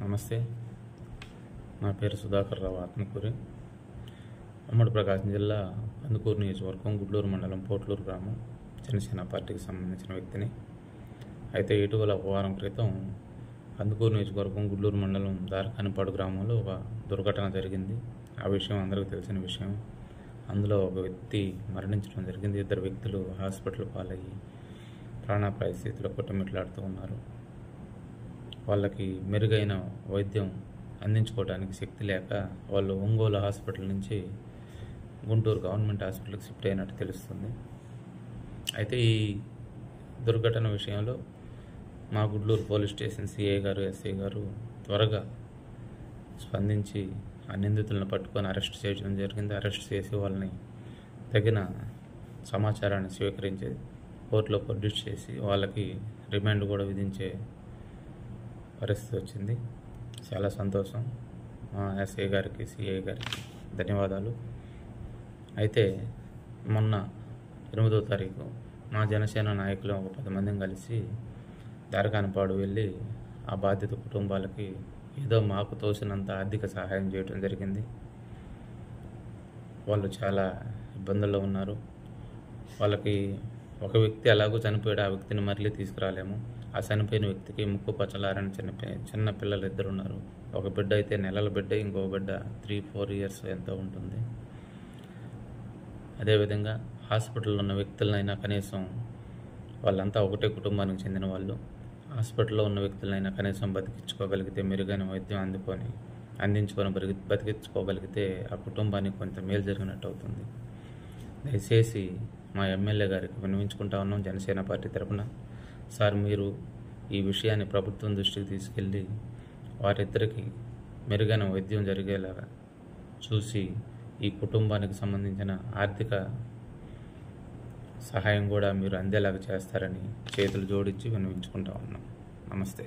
నమస్తే. నా పేరు సుధాకర్ రావు ఆత్మకూరి. ఉమ్మడి ప్రకాశం జిల్లా కందుకూరు నియోజకవర్గం గుడ్లూరు మండలం పోట్లూరు గ్రామం జనసేన పార్టీకి సంబంధించిన వ్యక్తిని. అయితే ఇటీవల ఒక వారం క్రితం కందుకూరు నియోజకవర్గం గుడ్లూరు మండలం దారకానిపాడు గ్రామంలో ఒక దుర్ఘటన జరిగింది. ఆ విషయం అందరికీ తెలిసిన విషయం. అందులో ఒక వ్యక్తి మరణించడం జరిగింది. ఇద్దరు వ్యక్తులు హాస్పిటల్ పాలయ్యి ప్రాణాపాయ స్థితిలో కొట్టుమిట్లాడుతూ ఉన్నారు. వాళ్ళకి మెరుగైన వైద్యం అందించుకోవడానికి శక్తి లేక వాళ్ళు ఒంగోలు హాస్పిటల్ నుంచి గుంటూరు గవర్నమెంట్ హాస్పిటల్కి షిఫ్ట్ అయినట్టు తెలుస్తుంది. అయితే ఈ దుర్ఘటన విషయంలో మా గుడ్లూరు పోలీస్ స్టేషన్ సిఐ గారు, ఎస్ఐ గారు త్వరగా స్పందించి ఆ నిందితులను పట్టుకొని అరెస్ట్ చేయడం జరిగింది. అరెస్ట్ చేసి వాళ్ళని తగిన సమాచారాన్ని స్వీకరించి కోర్టులో ప్రొడ్యూస్ చేసి వాళ్ళకి రిమాండ్ కూడా విధించే పరిస్థితి వచ్చింది. చాలా సంతోషం. మా ఎస్ఐ గారికి, సిఐ గారికి ధన్యవాదాలు. అయితే మొన్న 8వ తారీఖు మా జనసేన నాయకులు ఒక 10 మందిని కలిసి దారకానిపాడు వెళ్ళి ఆ బాధిత కుటుంబాలకి ఏదో మాకు తోసినంత ఆర్థిక సహాయం చేయడం జరిగింది. వాళ్ళు చాలా ఇబ్బందుల్లో ఉన్నారు. వాళ్ళకి ఒక వ్యక్తి ఎలాగో చనిపోయాడు, ఆ వ్యక్తిని మళ్ళీ తీసుకురాలేము. ఆ చనిపోయిన వ్యక్తికి ముక్కు పచ్చలారని చిన్న పిల్లలు 2 ఉన్నారు. ఒక బిడ్డ అయితే నెలల బిడ్డ, ఇంకో బిడ్డ 3-4 ఇయర్స్ ఎంతో ఉంటుంది. అదేవిధంగా హాస్పిటల్లో ఉన్న వ్యక్తులనైనా కనీసం వాళ్ళంతా ఒకటే కుటుంబానికి చెందిన వాళ్ళు. హాస్పిటల్లో ఉన్న వ్యక్తులనైనా కనీసం బతికించుకోగలిగితే, మెరుగైన వైద్యం అందించుకొని బతికించుకోగలిగితే ఆ కుటుంబానికి కొంత మేలు జరిగినట్టు అవుతుంది. దయచేసి మా ఎమ్మెల్యే గారికి విన్నవించుకుంటా ఉన్నాం జనసేన పార్టీ తరఫున. సార్, మీరు ఈ విషయాన్ని ప్రభుత్వం దృష్టికి తీసుకెళ్ళి వారిద్దరికి మెరుగైన వైద్యం జరిగేలాగా చూసి ఈ కుటుంబానికి సంబంధించిన ఆర్థిక సహాయం కూడా మీరు అందేలాగా చేస్తారని చేతులు జోడించి విన్నవించుకుంటా ఉన్నాం. నమస్తే.